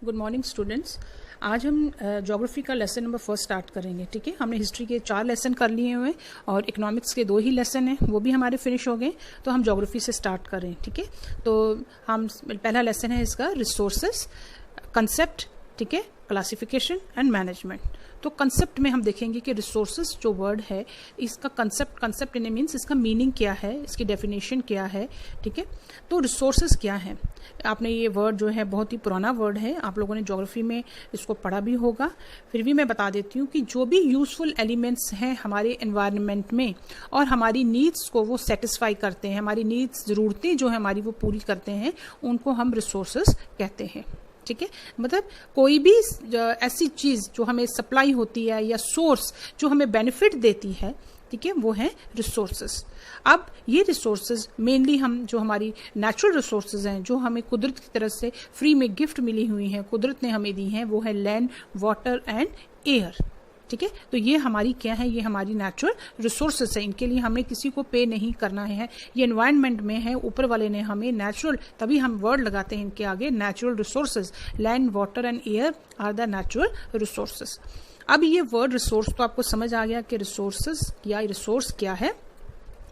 Good morning students. आज हम geography का लेसन नंबर 1 स्टार्ट करेंगे। ठीक है, हमने हिस्ट्री के 4 लेसन कर लिए हुए हैं और इकोनॉमिक्स के 2 ही लेसन हैं, वो भी हमारे फिनिश हो गए। तो हम ज्योग्राफी से स्टार्ट करें। ठीक है, तो हम पहला लेसन है इसका रिसोर्सेस, कंसेप्ट, ठीक है, क्लासिफिकेशन एंड मैनेजमेंट। तो कंसेप्ट में हम देखेंगे कि रिसोर्सेज जो वर्ड है इसका कंसेप्ट इन मीन्स इसका मीनिंग क्या है, इसकी डेफिनेशन क्या है। ठीक है, तो रिसोर्सेज क्या है, आपने ये वर्ड जो है बहुत ही पुराना वर्ड है, आप लोगों ने ज्योग्राफी में इसको पढ़ा भी होगा, फिर भी मैं बता देती हूँ कि जो भी यूजफुल एलिमेंट्स हैं हमारे एनवायरनमेंट में और हमारी नीड्स को वो सेटिस्फाई करते हैं, हमारी नीड्स ज़रूरतें जो है हमारी वो पूरी करते हैं, उनको हम रिसोर्सेज कहते हैं। ठीक है, मतलब कोई भी ऐसी चीज़ जो हमें सप्लाई होती है या सोर्स जो हमें बेनिफिट देती है, ठीक है, वो है रिसोर्सेज। अब ये रिसोर्सेज मेनली हम जो हमारी नेचुरल रिसोर्सेज हैं जो हमें कुदरत की तरफ से फ्री में गिफ्ट मिली हुई हैं, कुदरत ने हमें दी हैं, वो है लैंड, वाटर एंड एयर। ठीक है, तो ये हमारी क्या है, ये हमारी नेचुरल रिसोर्सेस है, इनके लिए हमें किसी को पे नहीं करना है, ये एनवायरनमेंट में है, ऊपर वाले ने हमें नेचुरल, तभी हम वर्ड लगाते हैं इनके आगे, natural resources, land, water and air are the natural resources. अब ये वर्ड रिसोर्स तो आपको समझ आ गया कि रिसोर्सेज या रिसोर्स क्या है।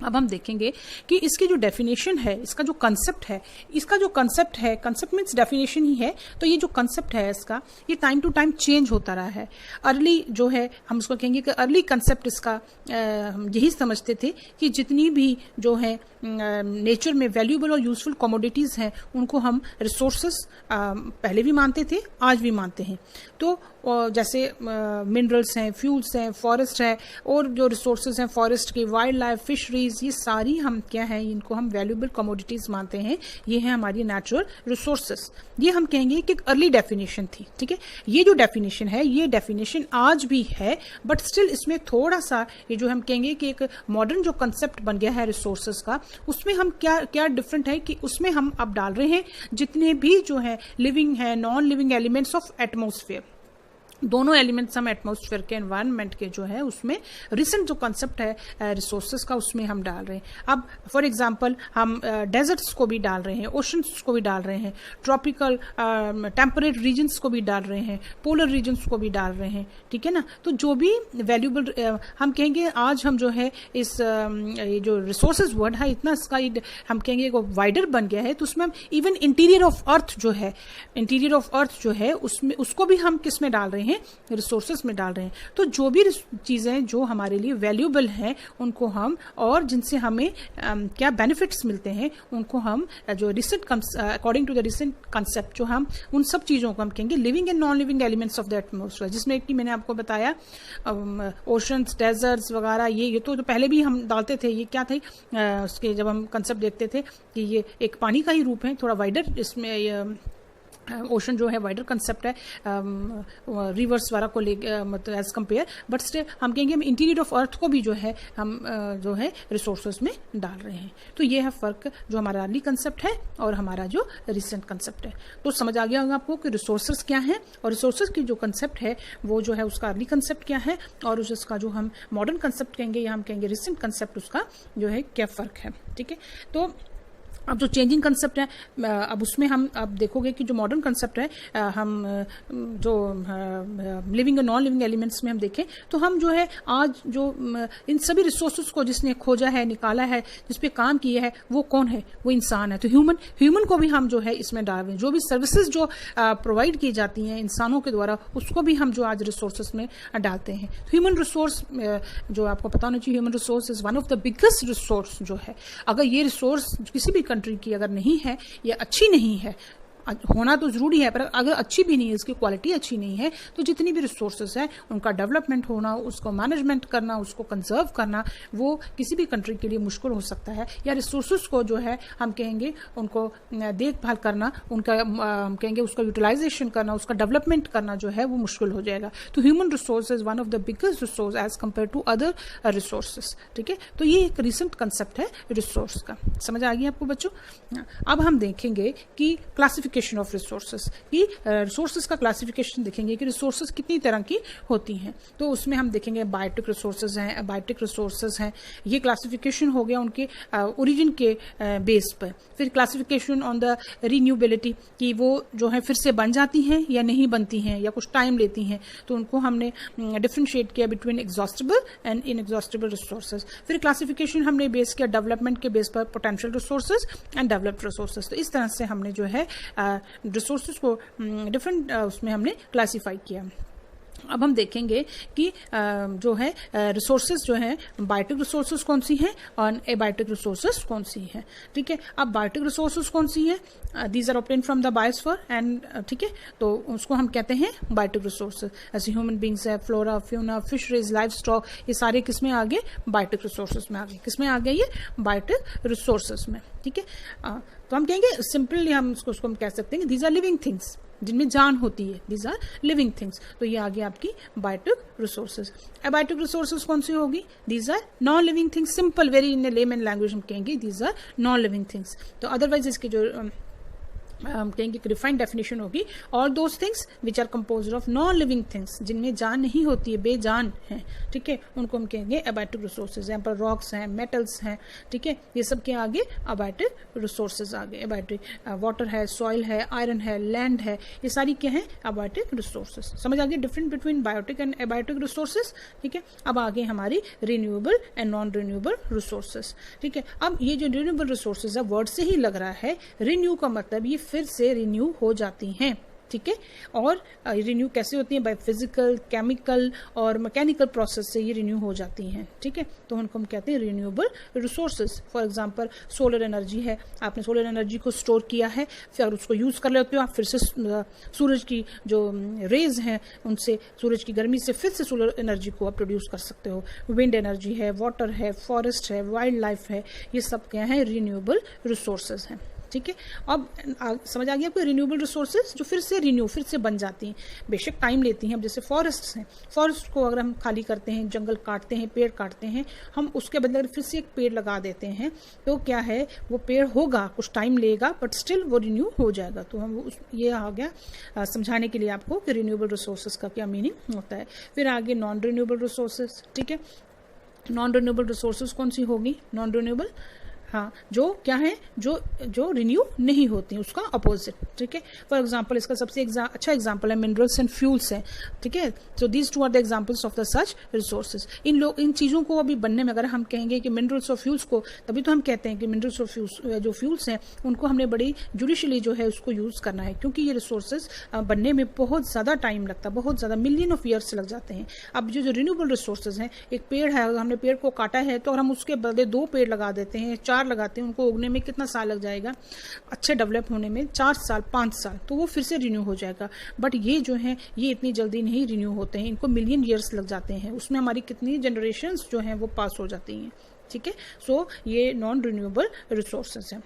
अब हम देखेंगे कि इसकी जो डेफिनेशन है, इसका जो कंसेप्ट है, कंसेप्ट मीन्स डेफिनेशन ही है। तो ये जो कंसेप्ट है इसका, ये टाइम टू टाइम चेंज होता रहा है। अर्ली जो है हम उसको कहेंगे कि अर्ली कंसेप्ट इसका हम यही समझते थे कि जितनी भी जो है नेचर में वैल्यूएबल और यूजफुल कमोडिटीज़ हैं उनको हम रिसोर्सेस पहले भी मानते थे, आज भी मानते हैं। तो जैसे मिनरल्स हैं, फ्यूल्स हैं, फॉरेस्ट है, और जो रिसोर्सेज हैं फॉरेस्ट की, वाइल्ड लाइफ, फिशरीज, ये सारी हम क्या है, इनको हम वैल्यूएबल कमोडिटीज़ मानते हैं। ये है हमारी नेचुरल रिसोर्सेज। ये हम कहेंगे कि एक अर्ली डेफिनेशन थी। ठीक है, ये जो डेफिनेशन है, ये डेफिनेशन आज भी है, बट स्टिल इसमें थोड़ा सा ये जो हम कहेंगे कि एक मॉडर्न जो कंसेप्ट बन गया है रिसोर्सेज का, उसमें हम क्या डिफरेंट है कि उसमें हम अब डाल रहे हैं जितने भी जो है लिविंग है, non living elements of atmosphere, दोनों एलिमेंट्स हम एटमॉस्फेयर के, एनवायरनमेंट के जो है उसमें रिसेंट जो कंसेप्ट है रिसोर्सेज का, उसमें हम डाल रहे हैं। अब फॉर एग्जांपल हम डेजर्ट्स को भी डाल रहे हैं, ओशंस को भी डाल रहे हैं, ट्रॉपिकल टेम्परेट रीजन्स को भी डाल रहे हैं, पोलर रीजन्स को भी डाल रहे हैं। ठीक है ना, तो जो भी वैल्यूबल हम कहेंगे, आज हम जो है इस ये जो रिसोर्सेज वर्ड है इतना इसका हम कहेंगे वाइडर बन गया है। तो उसमें हम इवन इंटीरियर ऑफ अर्थ जो है, इंटीरियर ऑफ अर्थ जो है उसमें उसको भी हम किस में डाल रहे हैं, रिसोर्सेज में डाल रहे हैं। तो जो भी चीजें जो हमारे लिए वैल्यूएबल हैं उनको हम, और जिनसे हमें क्या बेनिफिट्स मिलते हैं, उनको हम जो recent according to the recent concept जो हम उन सब चीजों को हम कहेंगे living and non living elements of the atmosphere, जिसमें कि मैंने आपको बताया ओशंस, डेजर्ट्स वगैरह, ये तो पहले भी हम डालते थे। ये क्या थे उसके जब हम कंसेप्ट देखते थे कि ये एक पानी का ही रूप है, थोड़ा वाइडर, इसमें ओशन जो है वाइडर कंसेप्ट है रिवर्स वाला को ले, मतलब एज कंपेयर, बट स्टिल हम कहेंगे हम इंटीरियर ऑफ अर्थ को भी जो है हम जो है रिसोर्सेज में डाल रहे हैं। तो ये है फर्क जो हमारा अर्ली कंसेप्ट है और हमारा जो रिसेंट कंसेप्ट है। तो समझ आ गया होगा आपको कि रिसोर्सेज क्या है और रिसोर्सेज की जो कंसेप्ट है वो जो है उसका अर्ली कंसेप्ट क्या है, और उसका जो हम मॉडर्न कंसेप्ट कहेंगे या हम कहेंगे रिसेंट कंसेप्ट, उसका जो है क्या फर्क है। ठीक है, तो अब जो चेंजिंग कंसेप्ट है, अब उसमें हम अब देखोगे कि जो मॉडर्न कंसेप्ट है, हम जो लिविंग और नॉन लिविंग एलिमेंट्स में हम देखें तो हम जो है आज जो इन सभी रिसोर्सेज को जिसने खोजा है, निकाला है, जिस पे काम किया है, वो कौन है, वो इंसान है। तो ह्यूमन को भी हम जो है इसमें डाल रहे हैं। जो भी सर्विसेज जो प्रोवाइड की जाती हैं इंसानों के द्वारा, उसको भी हम जो आज रिसोर्सेज में डालते हैं। ह्यूमन रिसोर्स जो आपको पता होना चाहिए, human resource is one of the biggest resource जो है। अगर ये रिसोर्स किसी भी कंट्री की अगर नहीं है या अच्छी नहीं है, होना तो जरूरी है, पर अगर अच्छी भी नहीं है, इसकी क्वालिटी अच्छी नहीं है, तो जितनी भी रिसोर्सेज है उनका डेवलपमेंट होना, उसको मैनेजमेंट करना, उसको कंजर्व करना, वो किसी भी कंट्री के लिए मुश्किल हो सकता है। या रिसोर्सेज को जो है हम कहेंगे उनको देखभाल करना, उनका हम कहेंगे उसका यूटिलाइजेशन करना, उसका डेवलपमेंट करना जो है वो मुश्किल हो जाएगा। तो human resource is one of the biggest resource as compare to other resources. ठीक है, तो ये एक रिसेंट कंसेप्ट है रिसोर्स का। समझ आ गई आपको बच्चों। अब हम देखेंगे कि क्लासिफिकेशन क्लासिफिकेशन ऑफ रिसोर्सेज कि रिसोर्सेज का क्लासिफिकेशन देखेंगे कि रिसोर्सेज कितनी तरह की होती हैं। तो उसमें हम देखेंगे बायोटिक रिसोर्सेज हैं, अबायोटिक रिसोर्सेज हैं। ये क्लासिफिकेशन हो गया उनके ओरिजिन के बेस पर। फिर क्लासिफिकेशन ऑन द रिन्यूएबिलिटी कि वो जो है फिर से बन जाती हैं या नहीं बनती हैं या कुछ टाइम लेती हैं, तो उनको हमने डिफ्रेंशिएट किया between exhaustible and inexhaustible resources. फिर क्लासिफिकेशन हमने बेस किया डेवलपमेंट के बेस पर potential resources and developed resources. तो इस तरह से हमने जो है रिसोर्सेज को डिफरेंट उसमें हमने क्लासीफाई किया। अब हम देखेंगे कि जो है रिसोर्सेज जो है बायोटिक रिसोर्सेज कौन सी हैं और एबायोटिक रिसोर्सेज कौन सी हैं। ठीक है, अब बायोटिक रिसोर्सेज कौन सी हैं? These are obtain from the biosphere and ठीक है, तो उसको हम कहते हैं बायोटिक रिसोर्सेज। ऐसे ह्यूमन बींग्स है, flora, fauna, fisheries, livestock, ये सारे किसमें आ गए? बायोटिक रिसोर्सेज में आ गए। किसमें आ गए? ये बायोटिक रिसोर्सेज में। ठीक है, तो हम कहेंगे सिंपली हम उसको हम कह सकते हैं दीज आर लिविंग थिंग्स, जिनमें जान होती है। These are living things. तो ये आ गया आपकी बायोटिक रिसोर्सेज। एबायोटिक रिसोर्सेज कौन सी होगी? These are non living things. Simple very in layman language हम कहेंगे these are non living things. तो अदरवाइज इसके जो हम कहेंगे रिफाइंड डेफिनेशन होगी all those things which are composed of non living things, जिनमें जान नहीं होती है, बेजान है। ठीक है, उनको हम कहेंगे एबायोटिक रिसोर्सेज। यहाँ पर रॉक्स हैं, मेटल्स हैं। ठीक है, ये सब के आगे एबायोटिक रिसोर्सेज आ गए। एबायोटिक वाटर है, सॉइल है, आयरन है, लैंड है, ये सारी क्या है? Abiotic resources. समझ आ गई different between biotic and abiotic resources. ठीक है, अब आगे हमारी renewable and non renewable resources. ठीक है, अब ये जो रिन्यूएबल रिसोर्सेज है वर्ड से ही लग रहा है, रिन्यू का मतलब ये फिर से रिन्यू हो जाती हैं। ठीक है, और रिन्यू कैसे होती है? बाय फिजिकल, केमिकल और मैकेनिकल प्रोसेस से ये रिन्यू हो जाती हैं। ठीक है, तो उनको हम कहते हैं renewable resources. For example solar energy है, आपने सोलर एनर्जी को स्टोर किया है, फिर उसको यूज कर लेते हो आप, फिर से सूरज की जो रेज हैं उनसे, सूरज की गर्मी से फिर से सोलर एनर्जी को आप प्रोड्यूस कर सकते हो। विंड एनर्जी है, वाटर है, फॉरेस्ट है, वाइल्ड लाइफ है, ये सब क्या है? रिन्यूएबल रिसोर्सेज हैं। ठीक है, अब समझ आ गया आपको? रिन्यूएबल रिसोर्सेज जो फिर से रिन्यू, फिर से बन जाती हैं, बेशक टाइम लेती हैं। अब जैसे फॉरेस्ट्स हैं, फॉरेस्ट को अगर हम खाली करते हैं, जंगल काटते हैं, पेड़ काटते हैं, हम उसके बदले फिर से एक पेड़ लगा देते हैं, तो क्या है? वो पेड़ होगा, कुछ टाइम लेगा, बट स्टिल वो रिन्यू हो जाएगा। तो हम ये आ गया समझाने के लिए आपको कि रिन्यूएबल रिसोर्सेज का क्या मीनिंग होता है। फिर आगे नॉन रिन्यूएबल रिसोर्सेज। ठीक है, नॉन रिन्यूएबल रिसोर्सेज कौन सी होगी? नॉन रिन्यूएबल, हाँ, जो क्या है? जो रिन्यू नहीं होती, उसका अपोजिट। ठीक है, फॉर एग्जांपल इसका सबसे अच्छा एग्जांपल है मिनरल्स एंड फ्यूल्स है। ठीक है, so these two are the examples of the such resources. इन चीज़ों को अभी बनने में अगर हम कहेंगे कि मिनरल्स और फ्यूल्स को, तभी तो हम कहते हैं कि मिनरल्स और फ्यूल्स जो फ्यूल्स हैं उनको हमने बड़ी जुडिशली जो है उसको यूज़ करना है, क्योंकि ये रिसोर्सेज बनने में बहुत ज़्यादा टाइम लगता है, बहुत ज़्यादा मिलियन ऑफ ईयर्स लग जाते हैं। अब जो रिन्यूएबल रिसोर्सेज हैं, एक पेड़ है, हमने पेड़ को काटा है तो हम उसके बदले 2 पेड़ लगा देते हैं, 4 लगाते हैं, उनको उगने में कितना साल लग जाएगा? अच्छे डेवलप होने में 4 साल, 5 साल, तो वो फिर से रिन्यू हो जाएगा। बट ये जो है ये इतनी जल्दी नहीं रिन्यू होते हैं, इनको मिलियन ईयर्स लग जाते हैं, उसमें हमारी कितनी जनरेशंस जो हैं वो पास हो जाती हैं। ठीक है, सो ये नॉन रिन्यूएबल रिसोर्सेज हैं।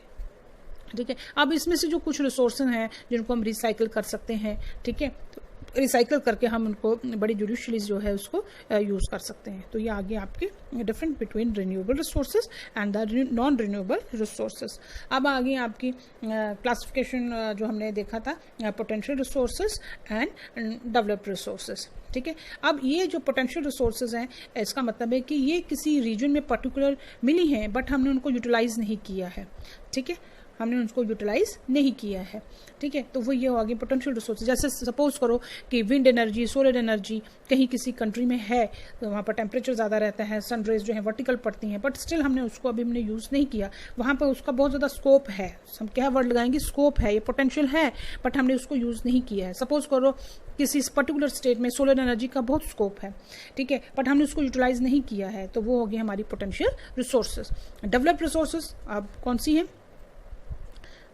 ठीक है, अब इसमें से जो कुछ रिसोर्सेज हैं जिनको हम रिसाइकिल कर सकते हैं, ठीक है, तो रिसाइकिल करके हम उनको बड़ी जुडिशली जो है उसको यूज़ कर सकते हैं। तो ये आगे आपके different between renewable resources and the non renewable resources. अब आगे आपकी क्लासिफिकेशन जो हमने देखा था, potential resources and developed resources. ठीक है, अब ये जो पोटेंशियल रिसोर्सेज हैं, इसका मतलब है कि ये किसी रीजन में पर्टिकुलर मिली हैं, बट हमने उनको यूटिलाइज नहीं किया है। ठीक है, हमने उसको यूटिलाइज नहीं किया है। ठीक है, तो वो ये हो गई पोटेंशियल रिसोर्सेज। जैसे सपोज करो कि विंड एनर्जी, सोलर एनर्जी कहीं किसी कंट्री में है, तो वहाँ पर टेम्परेचर ज़्यादा रहता है, सन रेज जो है वर्टिकल पड़ती हैं, बट स्टिल हमने उसको अभी हमने यूज़ नहीं किया। वहाँ पर उसका बहुत ज़्यादा स्कोप है, हम क्या वर्ड लगाएंगे? स्कोप है, ये पोटेंशियल है, बट हमने उसको यूज़ नहीं किया है। सपोज करो किसी पर्टिकुलर स्टेट में सोलर एनर्जी का बहुत स्कोप है, ठीक है, बट हमने उसको यूटिलाइज नहीं किया है, तो वो हो गई हमारी पोटेंशियल रिसोर्सेज। डेवलप्ड रिसोर्सेज अब कौन सी है?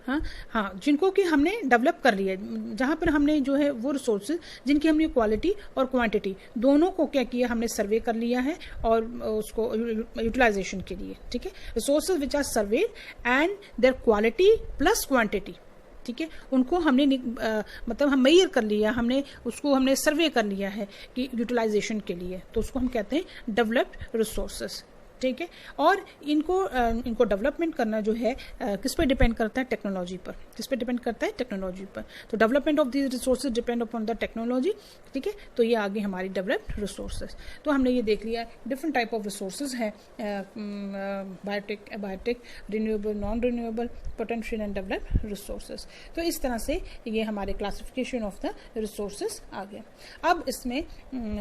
हाँ, जिनको कि हमने डेवलप कर लिया है, जहाँ पर हमने जो है वो रिसोर्सेज जिनकी हमने क्वालिटी और क्वांटिटी दोनों को क्या किया? हमने सर्वे कर लिया है और उसको यूटिलाइजेशन के लिए। ठीक है, resources which are served and their quality plus quantity. ठीक है, उनको हमने मतलब हम मेजर कर लिया, हमने सर्वे कर लिया है कि यूटिलाइजेशन के लिए, तो उसको हम कहते हैं डेवलप्ड रिसोर्सेज। ठीक है। और इनको डेवलपमेंट करना जो है किस पे डिपेंड करता है, टेक्नोलॉजी पर। किस पे डिपेंड करता है, टेक्नोलॉजी पर। तो development of these resources depend upon the technology, ठीक है। तो ये आगे हमारी डेवलप्ड रिसोर्सेज। तो हमने ये देख लिया डिफरेंट टाइप ऑफ रिसोर्सेज हैं, biotech, renewable, non renewable, potential and developed resources. तो इस तरह से ये हमारे क्लासिफिकेशन ऑफ द रिसोर्सेज आ गए। अब इसमें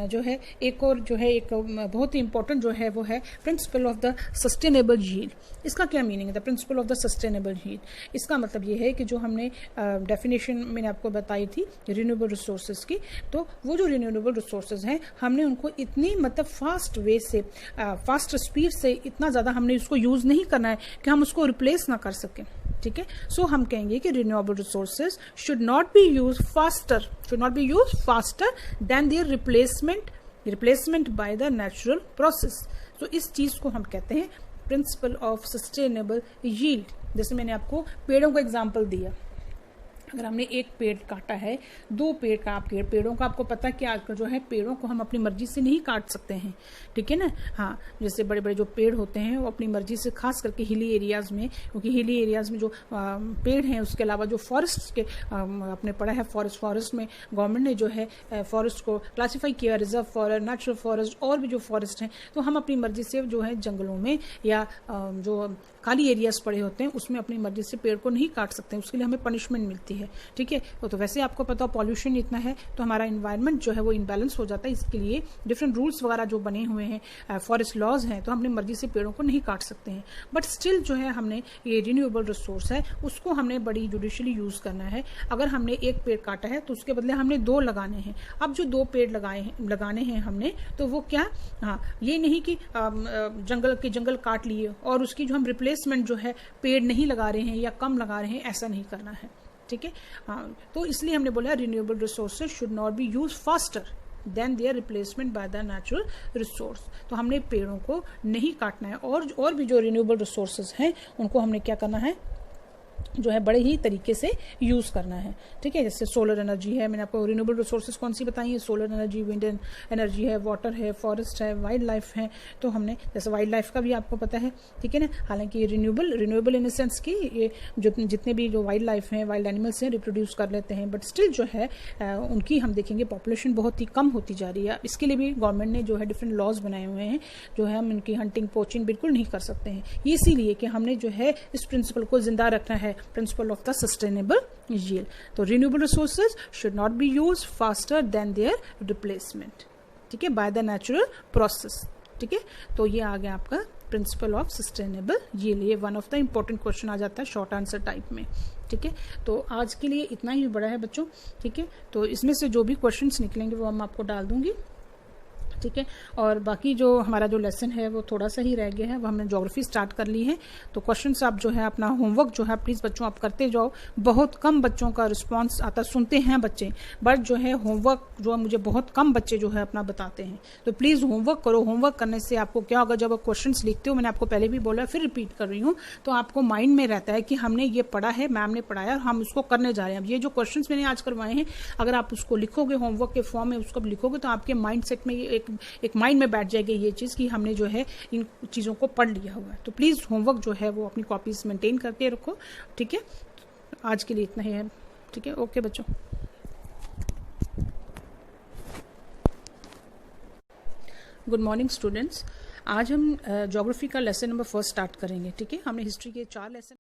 जो है एक और जो है एक बहुत ही इंपॉर्टेंट जो है वो है principle of the sustainable yield. इसका क्या मीनिंग है, the principal of the sustainable yield? इसका मतलब ये है कि जो हमने डेफिनेशन मैंने आपको बताई थी रिन्यूएबल रिसोर्सेज की, तो वो जो रिन्यूएबल रिसोर्सेज हैं हमने उनको इतनी मतलब फास्ट वे से, फास्ट स्पीड से इतना ज़्यादा हमने उसको यूज़ नहीं करना है कि हम उसको रिप्लेस ना कर सकें, ठीक है। सो हम कहेंगे कि renewable resources should not be use faster than their replacement by the natural process. तो इस चीज को हम कहते हैं प्रिंसिपल ऑफ सस्टेनेबल यील्ड। जैसे मैंने आपको पेड़ों का एग्जांपल दिया, अगर हमने एक पेड़ काटा है, 2 पेड़ों का आपको पता है कि आजकल जो है पेड़ों को हम अपनी मर्जी से नहीं काट सकते हैं, ठीक है ना। हाँ, जैसे बड़े बड़े जो पेड़ होते हैं वो अपनी मर्जी से, खास करके हिली एरियाज में, क्योंकि हिली एरियाज में जो पेड़ हैं, उसके अलावा जो फॉरेस्ट के आपने पढ़ा है, फॉरेस्ट में गवर्नमेंट ने जो है फॉरेस्ट को क्लासीफाई किया, रिजर्व फॉरेस्ट, नेचुरल फॉरेस्ट और भी जो फॉरेस्ट हैं, तो हम अपनी मर्जी से जो है जंगलों में या जो खाली एरियाज पड़े होते हैं उसमें अपनी मर्जी से पेड़ को नहीं काट सकते हैं, उसके लिए हमें पनिशमेंट मिलती है, ठीक है। तो वैसे आपको पता हो पॉल्यूशन इतना है तो हमारा इन्वायरमेंट जो है वो इनबैलेंस हो जाता है। इसके लिए डिफरेंट रूल्स वगैरह जो बने हुए हैं, फॉरेस्ट लॉज हैं, तो हमने मर्जी से पेड़ों को नहीं काट सकते हैं। बट स्टिल जो है हमने ये रिन्यूएबल रिसोर्स है उसको हमने बड़ी जुडिशली यूज करना है। अगर हमने एक पेड़ काटा है तो उसके बदले हमने 2 लगाने हैं। अब जो 2 पेड़ लगाने हैं हमने, तो वो क्या, हाँ, ये नहीं कि जंगल काट लिए और उसकी जो हम रिप्लेसमेंट जो है पेड़ नहीं लगा रहे हैं या कम लगा रहे हैं, ऐसा नहीं करना है, ठीक है। हाँ, तो इसलिए हमने बोला renewable resources should not be use faster than their replacement by the natural resource. तो हमने पेड़ों को नहीं काटना है और भी जो रिन्यूएबल रिसोर्सेज हैं उनको हमने क्या करना है, जो है बड़े ही तरीके से यूज करना है, ठीक है। जैसे सोलर एनर्जी है, मैंने आपको रिन्यूएबल रिसोर्सेज कौन सी बताई है, सोलर एनर्जी, विंड एनर्जी है, वाटर है, फॉरेस्ट है, वाइल्ड लाइफ है। तो हमने जैसे वाइल्ड लाइफ का भी आपको पता है, ठीक है ना। हालांकि रिन्यूएबल इन द सेंस की ये जो जितने भी जो वाइल्ड लाइफ हैं, वाइल्ड एनिमल्स हैं, रिप्रोड्यूस कर लेते हैं, बट स्टिल जो है उनकी हम देखेंगे पॉपुलेशन बहुत ही कम होती जा रही है। इसके लिए भी गवर्नमेंट ने जो है डिफरेंट लॉज बनाए हुए हैं, जो है हम इनकी हंटिंग, पोचिंग बिल्कुल नहीं कर सकते हैं। ये इसीलिए कि हमने जो है इस प्रिंसिपल को जिंदा रखना है, principle of the sustainable yield. तो renewable resources should not be used faster than their replacement, ठीक है, बाय द नेचुरल प्रोसेस, ठीक है। तो ये आ गया आपका प्रिंसिपल ऑफ सस्टेनेबल यील्ड। ये one of the important question आ जाता है शॉर्ट आंसर टाइप में, ठीक है। तो आज के लिए इतना ही बड़ा है बच्चों, ठीक है। तो इसमें से जो भी क्वेश्चंस निकलेंगे वो हम आपको डाल दूंगी, ठीक है। और बाकी जो हमारा जो लेसन है वो थोड़ा सा ही रह गया है, वो हमने ज्योग्राफी स्टार्ट कर ली है। तो क्वेश्चंस आप जो है अपना होमवर्क जो है प्लीज़ बच्चों आप करते जाओ। बहुत कम बच्चों का रिस्पांस आता, सुनते हैं बच्चे, बट जो है होमवर्क जो है मुझे बहुत कम बच्चे जो है अपना बताते हैं। तो प्लीज़ होमवर्क करो। होमवर्क करने से आपको क्या होगा, जब आप क्वेश्चन लिखते हो, मैंने आपको पहले भी बोला, फिर रिपीट कर रही हूँ, तो आपको माइंड में रहता है कि हमने ये पढ़ा है, मैम ने पढ़ाया, हम उसको करने जा रहे हैं। अब ये जो क्वेश्चन मैंने आज करवाए हैं, अगर आप उसको लिखोगे होमवर्क के फॉर्म में, उसको लिखोगे तो आपके माइंड सेट में एक माइंड में बैठ जाएगी ये चीज़ कि हमने जो है इन चीज़ों को पढ़ लिया हुआ है। तो प्लीज़ होमवर्क जो है वो अपनी कॉपीज मेंटेन करके रखो, ठीक है। आज के लिए इतना ही है, ठीक है। ओके बच्चों, गुड मॉर्निंग स्टूडेंट्स। आज हम ज्योग्राफी का लेसन नंबर 1 स्टार्ट करेंगे, ठीक है। हमने हिस्ट्री के 4 लेसन